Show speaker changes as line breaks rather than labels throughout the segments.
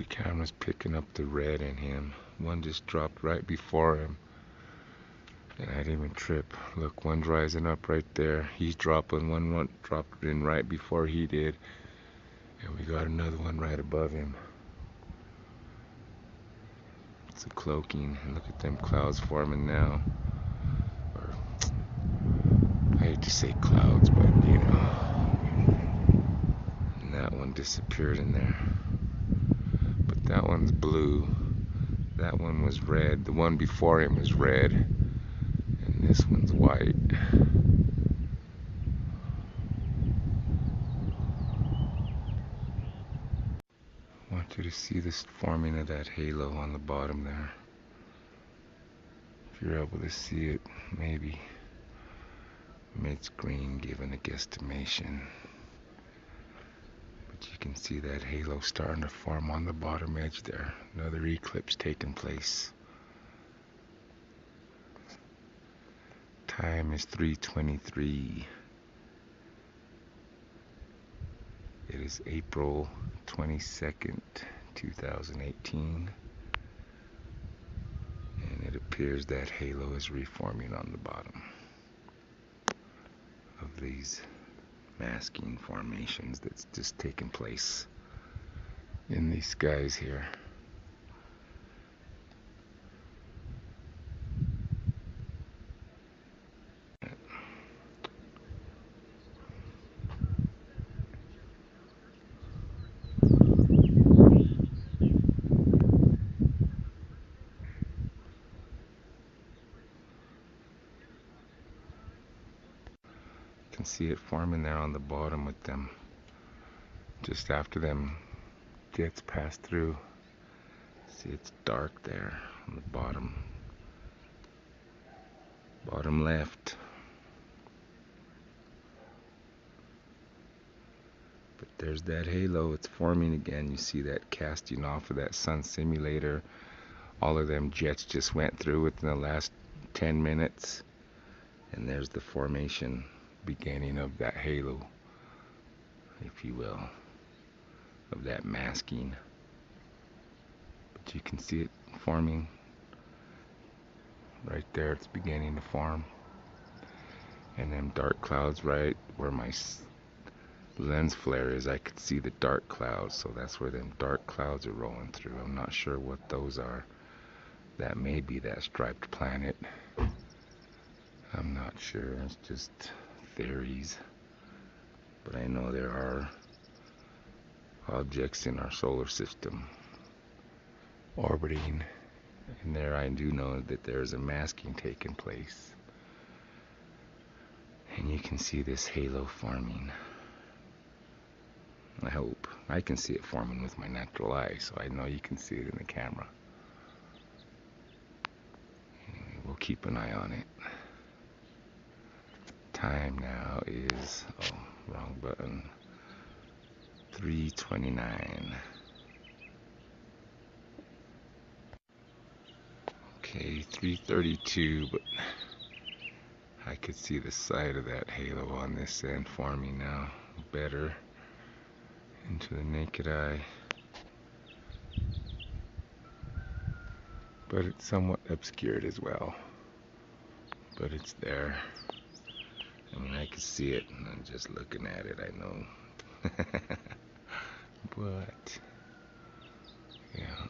camera's picking up the red in him. One just dropped right before him, and I didn't even trip. Look, one's rising up right there. He's dropping. One dropped in right before he did, and we got another one right above him. It's a cloaking, and look at them clouds forming now. Or, I hate to say clouds, but you know. And that one disappeared in there. But that one's blue. That one was red. The one before him was red. And this one's white. I want you to see this forming of that halo on the bottom there. If you're able to see it, maybe mid-screen given a guesstimation. But you can see that halo starting to form on the bottom edge there. Another eclipse taking place. Time is 3:23. It is April 22nd, 2018. And it appears that halo is reforming on the bottom of these masking formations that's just taking place in these skies here. You can see it forming there on the bottom with them, just after them jets pass through. See, it's dark there on the bottom left. But there's that halo, it's forming again. You see that casting off of that sun simulator. All of them jets just went through within the last 10 minutes. And there's the formation beginning of that halo, if you will, of that masking. But you can see it forming right there. It's beginning to form. And them dark clouds right where my lens flare is, I could see the dark clouds. So that's where them dark clouds are rolling through. I'm not sure what those are. That may be that striped planet. I'm not sure. It's just theories. But I know there are objects in our solar system orbiting. And there I do know that there's a masking taking place. And you can see this halo forming. I hope. I can see it forming with my natural eye, so I know you can see it in the camera. Anyway, we'll keep an eye on it. Time now is, oh, wrong button, 3:29. Okay, 3:32, but I could see the side of that halo on this end forming now better into the naked eye. But it's somewhat obscured as well. But it's there. I mean, I can see it, and I'm just looking at it, I know. But, yeah.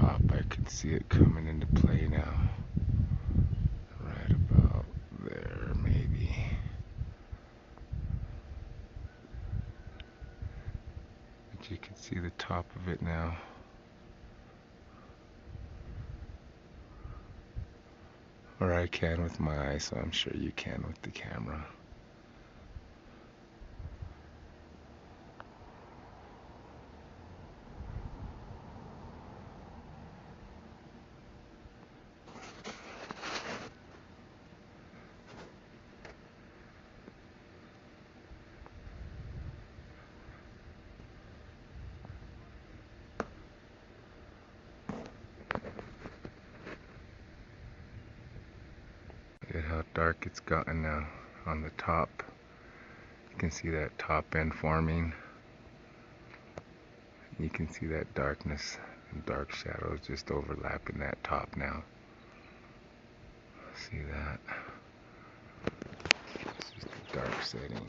top. I can see it coming into play now. Right about there, maybe. But you can see the top of it now. Or I can with my eyes, so I'm sure you can with the camera. Look at how dark it's gotten now on the top. You can see that top end forming. You can see that darkness and dark shadows just overlapping that top now. See that? It's just a dark setting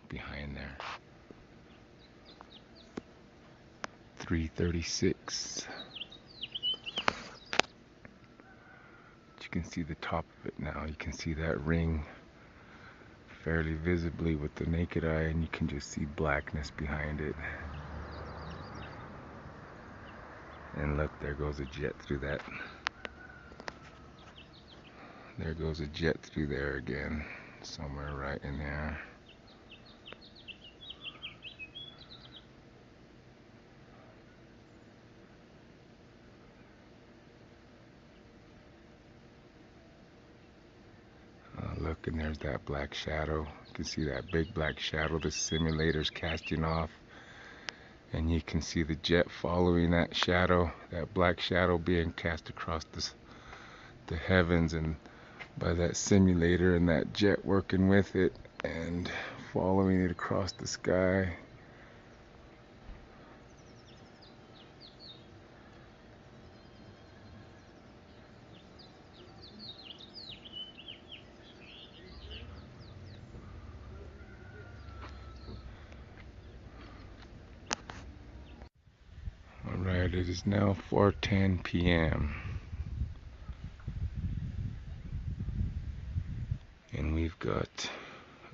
behind there. 336. You can see the top of it now. You can see that ring fairly visibly with the naked eye, and you can just see blackness behind it. And look, there goes a jet through that. There goes a jet through there again, somewhere right in there. Look, and there's that black shadow. You can see that big black shadow the simulator's casting off. And you can see the jet following that shadow, that black shadow being cast across the heavens, and by that simulator, and that jet working with it and following it across the sky. Alright, it is now 4:10 p.m. and we've got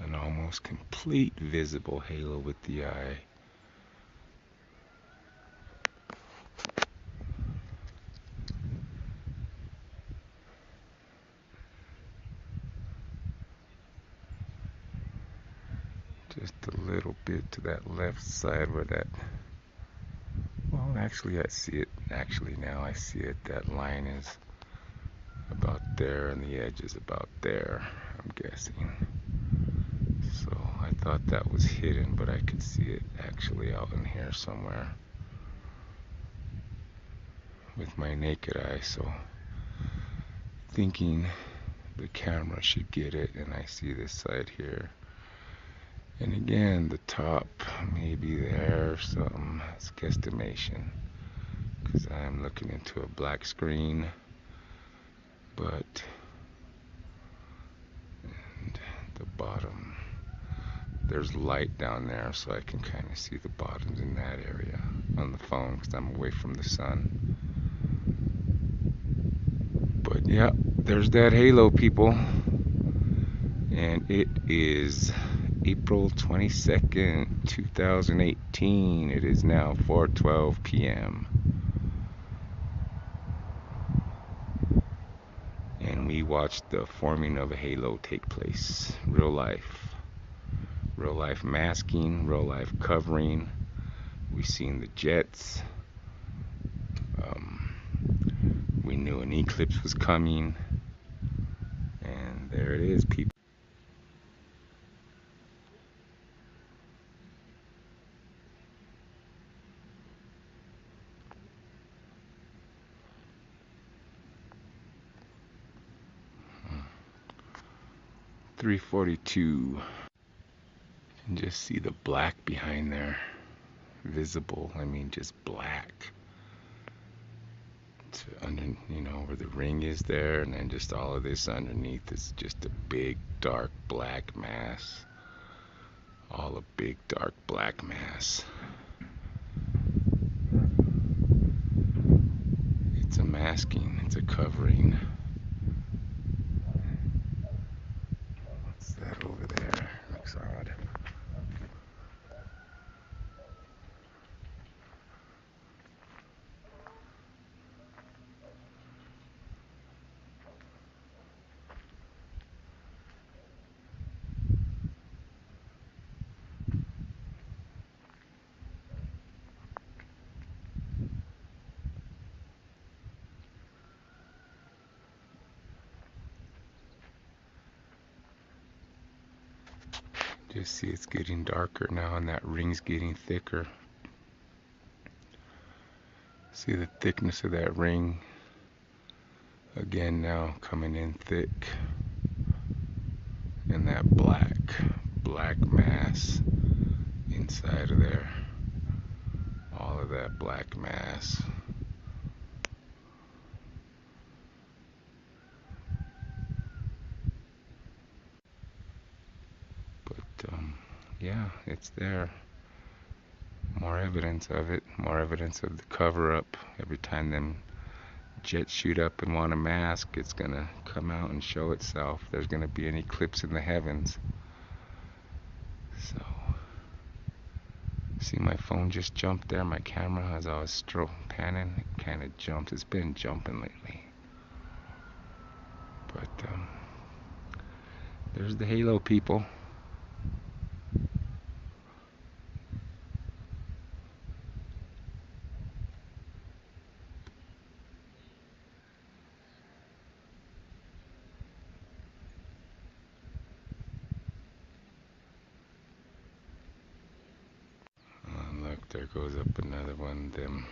an almost complete visible halo with the eye. Just a little bit to that left side where that, well, actually I see it, now I see it. That line is about there and the edge is about there, I'm guessing. So I thought that was hidden, but I could see it actually out in here somewhere with my naked eye. So thinking the camera should get it, and I see this side here. And again, the top maybe there or something. It's guesstimation, because I'm looking into a black screen. But and the bottom, there's light down there, so I can kind of see the bottoms in that area on the phone because I'm away from the sun. But yeah, there's that halo, people. And it is April 22nd, 2018. It is now 4:12 p.m. And we watched the forming of a halo take place. Real life masking, real life covering. We seen the jets. We knew an eclipse was coming. And there it is, people. Hmm. 342. And just see the black behind there. Visible, I mean just black. Under, you know, where the ring is there, and then just all of this underneath is just a big dark black mass. All a big dark black mass. masking, it's a covering. What's that over there? Looks odd. Just see it's getting darker now and that ring's getting thicker. See the thickness of that ring again now coming in thick. And that black mass inside of there. All of that black mass. But yeah, it's there. More evidence of it, more evidence of the cover-up. Every time them jets shoot up and want a mask, it's gonna come out and show itself. There's gonna be an eclipse in the heavens. So, see my phone just jumped there. My camera, as I was panning, it kind of jumped. It's been jumping lately. But there's the halo, people. Look, there goes up another one. Them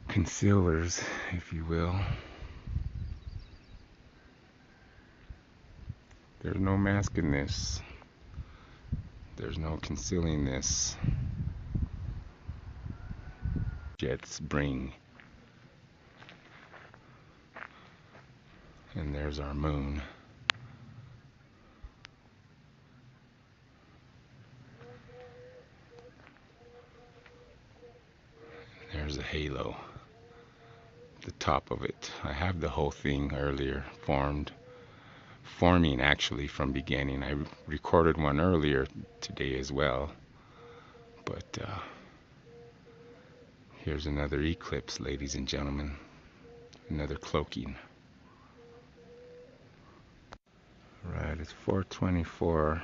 concealers, if you will. There's no masking this. There's no concealing this. Jets bring. And there's our moon. There's a halo. The top of it. I have the whole thing earlier forming actually from beginning. I recorded one earlier today as well. But here's another eclipse, ladies and gentlemen. Another cloaking. Right, it's 4:24.